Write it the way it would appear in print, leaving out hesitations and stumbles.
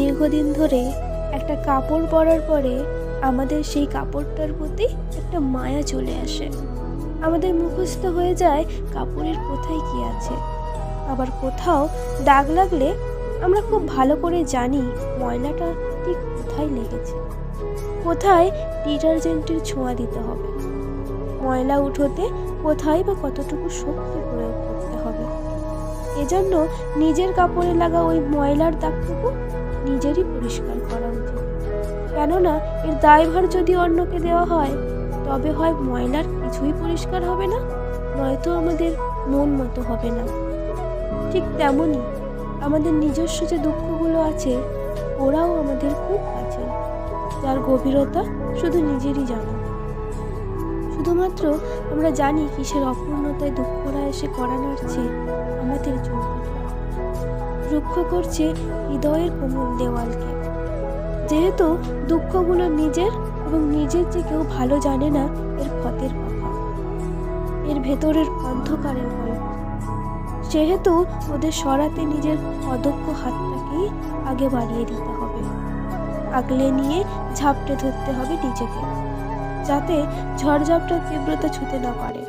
দীর্ঘদিন ধরে একটা কাপড় পরার পরে আমাদের সেই কাপড়টার প্রতি একটা মায়া চলে আসে। আমাদের মুখস্থ হয়ে যায় কাপড়ের কোথায় কি আছে। আবার কোথাও দাগ লাগলে আমরা খুব ভালো করে জানি ময়লাটা ঠিক কোথায় লেগেছে, কোথায় ডিটারজেন্টের ছোঁয়া দিতে হবে, ময়লা উঠোতে কোথায় বা কতটুকু শক্তি প্রয়োগ করতে হবে। এজন্য নিজের কাপড়ে লাগা ওই ময়লার দাগটুকু নিজেরই পরিষ্কার করা উচিত। কেননা এর দায়ভার যদি অন্যকে দেওয়া হয় তবে হয় ময়লার কিছুই পরিষ্কার হবে না, নয়তো আমাদের মন মতো হবে না। ঠিক তেমনই আমাদের নিজস্ব যে দুঃখগুলো আছে ওরাও আমাদের খুব কাছে, যার গভীরতা শুধু নিজেরই জানা। শুধুমাত্র আমরা জানি কিসের অপূর্ণতায় দুঃখরা এসে কড়া নাড়ছে আমাদের জন্য, রুক্ষ করছে হৃদয়ের কোমল দেওয়ালকে। যেহেতু দুঃখগুলো নিজের এবং নিজের যে কেউ ভালো জানে না এর ক্ষতের কথা, এর ভেতরের অন্ধকারের গল্প, সেহেতু ওদের সরাতে নিজের অদক্ষ হাতটাকেই আগে বাড়িয়ে দিতে হবে, আগলে নিয়ে ঝাপটে ধরতে হবে নিজেকে, যাতে ঝড়ঝাপটার তীব্রতা ছুঁতে না পারে।